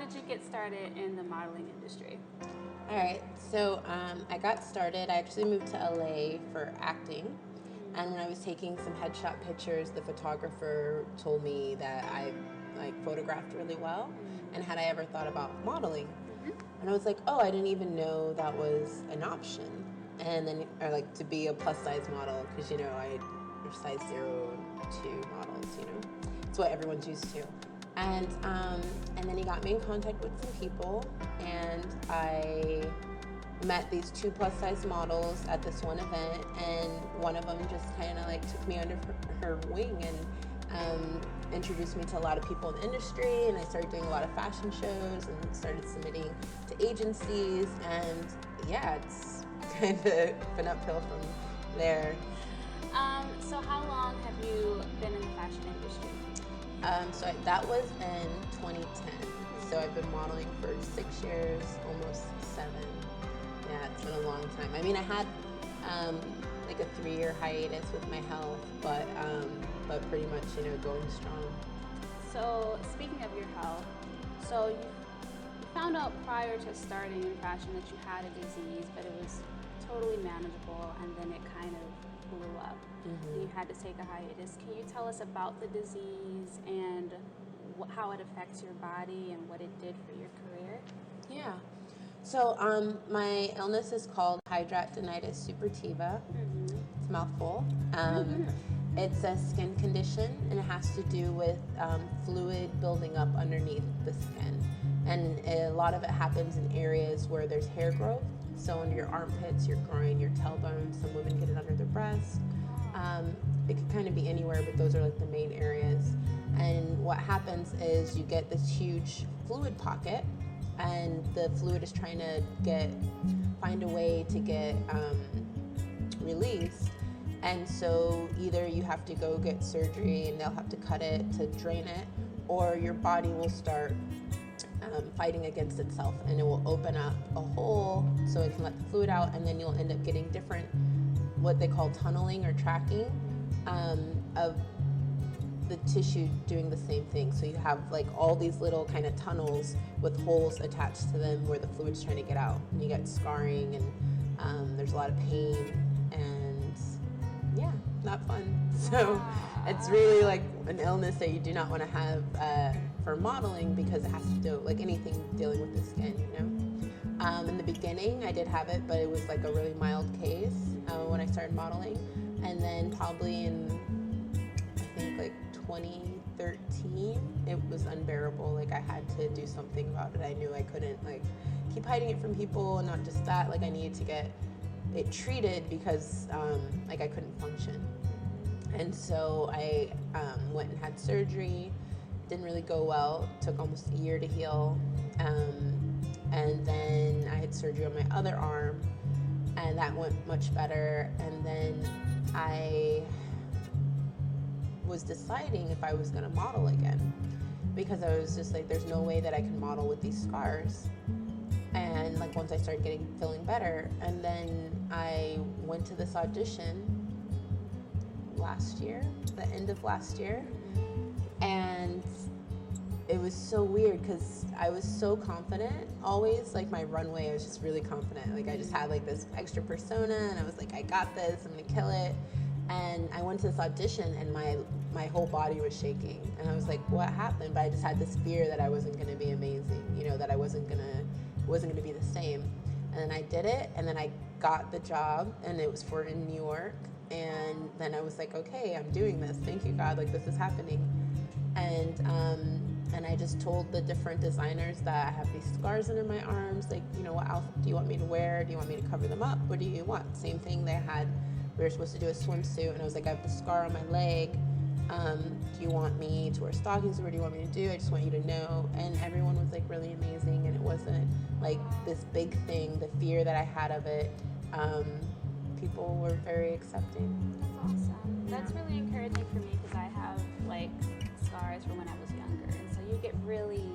did you get started in the modeling industry? All right, so I got started. I actually moved to LA for acting. And when I was taking some headshot pictures, the photographer told me that I photographed really well, and had I ever thought about modeling? And I was like, oh, I didn't even know that was an option. And then, or like to be a plus size model, because I size 0 to models. It's what everyone's used to. And then he got me in contact with some people, and I met these 2 plus size models at this one event, and one of them just kind of like took me under her wing and introduced me to a lot of people in the industry, and I started doing a lot of fashion shows and started submitting to agencies, and yeah, it's kind of been uphill from there. So how long have you been in the fashion industry? So that was in 2010. So I've been modeling for 6 years, almost 7. Yeah, it's been a long time. I mean, I had like a 3-year hiatus with my health, but pretty much, going strong. So speaking of your health, so you found out prior to starting in fashion that you had a disease, but it was totally manageable, and then it kind of blew up. And you had to take a hiatus. Can you tell us about the disease and how it affects your body and what it did for your career? Yeah. So my illness is called hidradenitis suppurativa. It's a mouthful. It's a skin condition, and it has to do with fluid building up underneath the skin. And a lot of it happens in areas where there's hair growth. So under your armpits, your groin, your tailbone. Some women get it under their breast. It could kind of be anywhere, but those are like the main areas. And what happens is you get this huge fluid pocket, and the fluid is trying to find a way to get released. And so either you have to go get surgery and they'll have to cut it to drain it, or your body will start fighting against itself, and it will open up a hole so it can let the fluid out, and then you'll end up getting different, what they call tunneling or tracking of the tissue doing the same thing. So you have like all these little kind of tunnels with holes attached to them where the fluid's trying to get out, and you get scarring, and there's a lot of pain, and yeah, not fun. So it's really like an illness that you do not want to have for modeling, because it has to do like anything dealing with the skin, In the beginning I did have it, but it was like a really mild case when I started modeling, and then probably in I think like 2013 it was unbearable. Like I had to do something about it. I knew I couldn't like keep hiding it from people, and not just that, like I needed to get it treated because like I couldn't function. And so I went and had surgery. Didn't really go well. Took almost a year to heal. And then I had surgery on my other arm, and that went much better. And then I was deciding if I was going to model again, because I was just like, there's no way that I can model with these scars. And like once I started feeling better, and then I went to this audition last year, the end of last year, and it was so weird because I was so confident. Always, like my runway, I was just really confident. Like I just had like this extra persona, and I was like, I got this, I'm gonna kill it. And I went to this audition, and my whole body was shaking, and I was like, what happened? But I just had this fear that I wasn't gonna be amazing, that I wasn't gonna be the same. And then I did it, and then I got the job, and it was for in New York. And then I was like, okay, I'm doing this. Thank you, God. Like this is happening. And I just told the different designers that I have these scars under my arms. Like, what outfit do you want me to wear? Do you want me to cover them up? What do you want? Same thing they had. We were supposed to do a swimsuit, and I was like, I have the scar on my leg. Do you want me to wear stockings, or what do you want me to do? I just want you to know. And everyone was like really amazing, and it wasn't like this big thing, the fear that I had of it. People were very accepting. That's awesome. Yeah. That's really encouraging for me, because I have like scars from when I was younger, and so you get really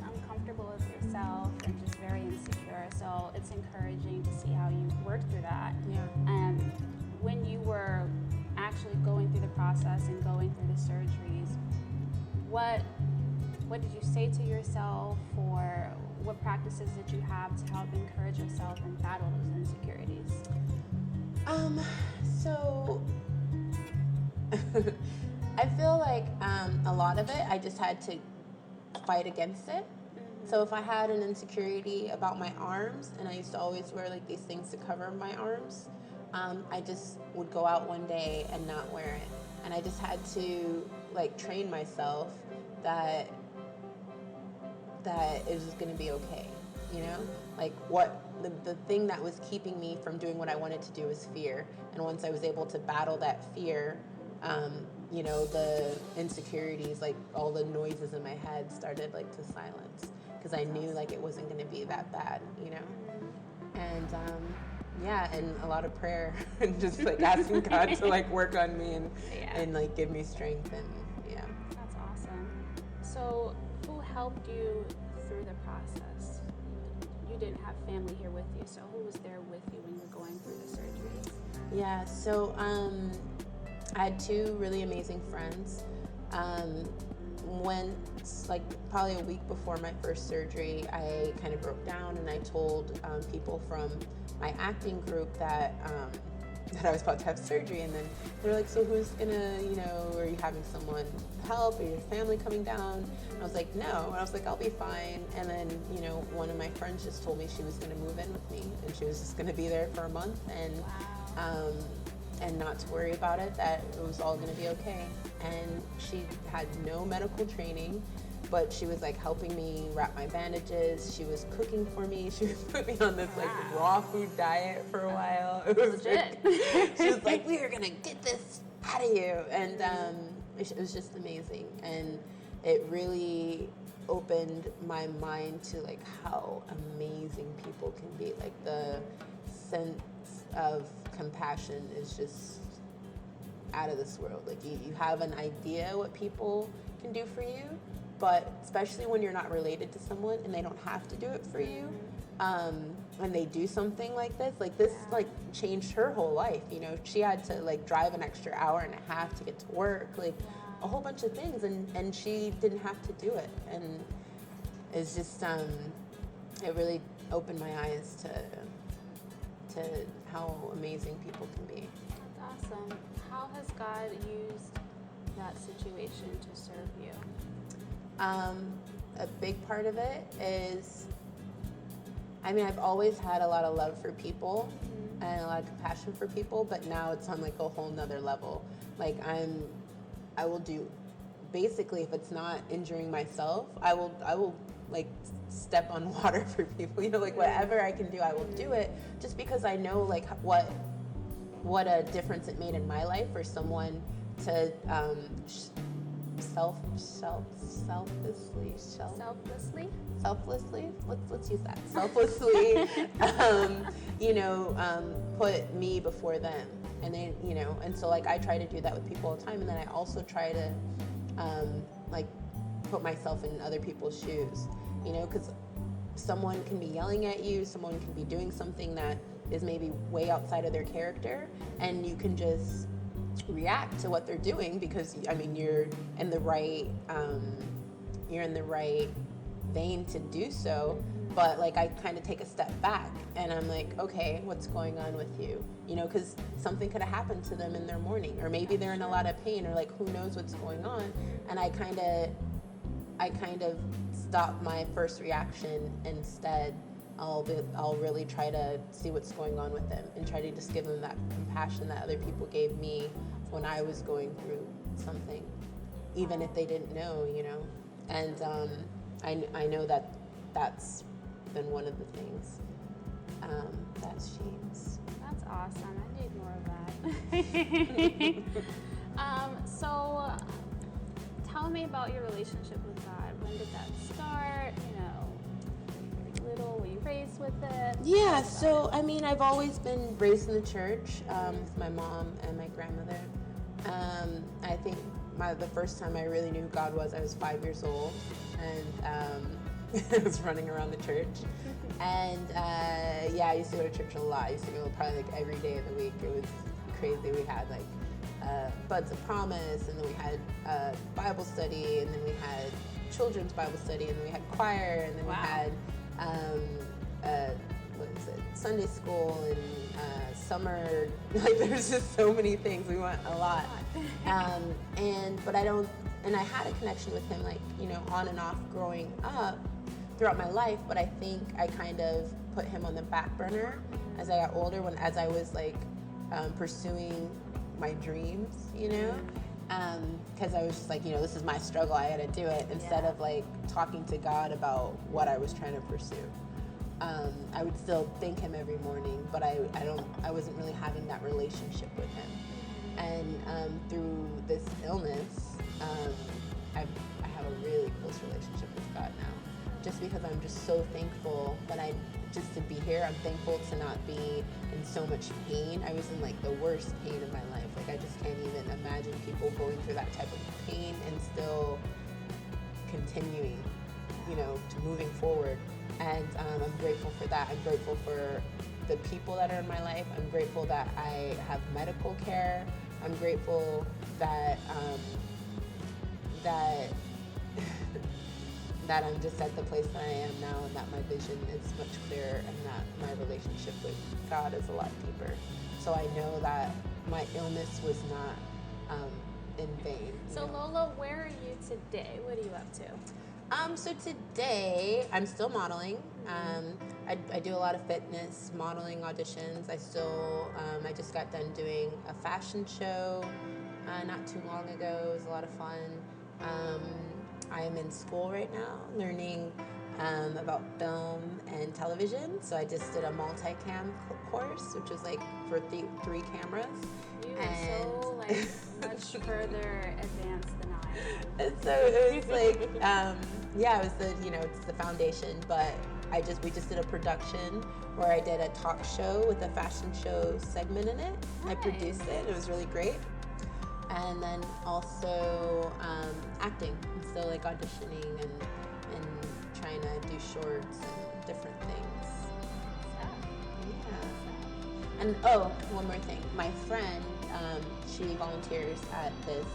uncomfortable with yourself and just very insecure. So it's encouraging to see how you worked through that. Yeah. And when you were actually going through the process and going through the surgeries, what what did you say to yourself, or what practices did you have to help encourage yourself and battle those insecurities? So I feel like a lot of it, I just had to fight against it. So if I had an insecurity about my arms, and I used to always wear like these things to cover my arms, I just would go out one day and not wear it. And I just had to like train myself that it was going to be okay, you know? Like the thing that was keeping me from doing what I wanted to do was fear. And once I was able to battle that fear, you know, the insecurities, like all the noises in my head started like to silence, because I knew like it wasn't going to be that bad, you know? And yeah, and a lot of prayer and just like asking God to like work on me and like give me strength, and yeah. That's awesome. So who helped you through the process? You didn't have family here with you, so who was there with you when you were going through the surgeries? Yeah, so I had two really amazing friends. When, like, probably a week before my first surgery, I kind of broke down, and I told people from my acting group that I was about to have surgery, and then they were like, so who's gonna, you know, are you having someone help, or your family coming down? And I was like, no. And I was like, I'll be fine. And then, you know, one of my friends just told me she was gonna move in with me, and she was just gonna be there for a month, and not to worry about it, that it was all gonna be okay. And she had no medical training, but she was like helping me wrap my bandages. She was cooking for me. She would put me on this like raw food diet for a while. It was legit. She was like, we are gonna get this out of you. And it was just amazing. And it really opened my mind to like how amazing people can be. Like the sense of compassion is just out of this world. Like you have an idea what people can do for you, but especially when you're not related to someone and they don't have to do it for you, when they do something like this like changed her whole life. You know, she had to like drive an extra hour and a half to get to work, like a whole bunch of things, and she didn't have to do it. And it's just it really opened my eyes to how amazing people can be. That's awesome. How has God used that situation to serve you? A big part of it is, I mean, I've always had a lot of love for people and a lot of compassion for people, but now it's on like a whole nother level. Like I will do, basically, if it's not injuring myself, I will like step on water for people, you know, like whatever I can do, I will do it, just because I know like what a difference it made in my life for someone to selflessly, let's use that, selflessly, you know, put me before them. And they, you know, and so like I try to do that with people all the time, and then I also try to like put myself in other people's shoes, you know, because someone can be yelling at you, someone can be doing something that is maybe way outside of their character, and you can just react to what they're doing because, I mean, you're in the right vein to do so. But like I kind of take a step back and I'm like, okay, what's going on with you? You know, because something could have happened to them in their morning, or maybe they're in a lot of pain, or like who knows what's going on. And I kind of stop my first reaction. Instead, I'll really try to see what's going on with them and try to just give them that compassion that other people gave me when I was going through something, even if they didn't know, you know. And I know that that's been one of the things that's changed. That's awesome. I need more of that. So tell me about your relationship with God. When did that start? You know, little, were you raised with it? Yeah, so I mean, I've always been raised in the church with my mom and my grandmother. I think the first time I really knew who God was, I was 5 years old, and I was running around the church. And yeah, I used to go to church a lot. I used to go probably like every day of the week. It was crazy. We had like Buds of Promise, and then we had Bible study, and then we had children's Bible study, and then we had choir, and then we had what is it, Sunday school, and summer. Like there's just so many things. We went a lot, but I had a connection with him, like, you know, on and off growing up throughout my life. But I think I kind of put him on the back burner as I got older, as I was like pursuing my dreams, you know, because I was just like, you know, this is my struggle, I gotta do it, instead of like talking to God about what I was trying to pursue. I would still thank him every morning, but I wasn't really having that relationship with him. And through this illness, I have a really close relationship with God now, just because I'm just so thankful that just to be here. I'm thankful to not be in so much pain. I was in like the worst pain of my life. Like I just can't even imagine people going through that type of pain and still continuing, you know, to moving forward. And I'm grateful for that. I'm grateful for the people that are in my life. I'm grateful that I have medical care. I'm grateful that that I'm just at the place that I am now, and that my vision is much clearer, and that my relationship with God is a lot deeper. So I know that my illness was not in vain. So Lola, where are you today? What are you up to? So today I'm still modeling. I do a lot of fitness modeling auditions. I just got done doing a fashion show not too long ago. It was a lot of fun. I am in school right now learning about film and television. So I just did a multicam course, which was like for 3 cameras. You are so like much further advanced than I am. And so it was like, it was it's the foundation, but we just did a production where I did a talk show with a fashion show segment in it. Nice. I produced it. It was really great. And then also acting. I'm still like auditioning and trying to do shorts and different things. Yeah. And one more thing. My friend, she volunteers at this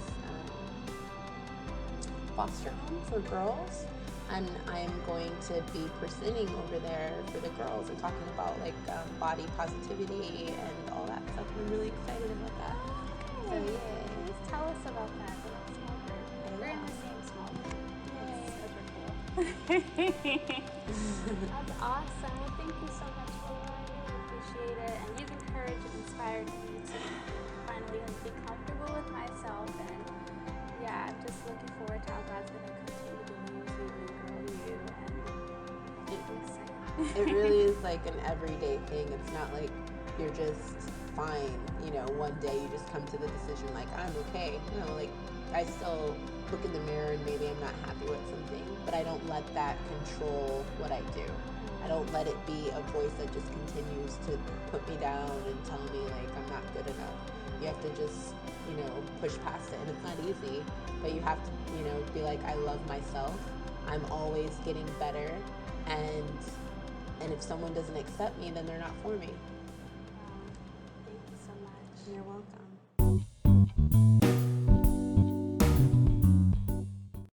foster home for girls, and I'm going to be presenting over there for the girls and talking about like body positivity and all that stuff. I'm really excited about that. So yeah. Tell us about that. Small group. We're in the same small group. It's super cool. That's awesome. Well, thank you so much, Lola. I really appreciate it. And you've encouraged and inspired me to finally be comfortable with myself. And yeah, I'm just looking forward to how God's going to continue to use you and grow you. And I'm excited. It really is like an everyday thing. It's not like you're just fine, you know, one day you just come to the decision like, I'm okay. You know, like I still look in the mirror and maybe I'm not happy with something, but I don't let that control what I do. I don't let it be a voice that just continues to put me down and tell me like I'm not good enough. You have to just, you know, push past it, and it's not easy, but you have to, you know, be like, I love myself. I'm always getting better, and if someone doesn't accept me, then they're not for me. Thank you so much. You're welcome.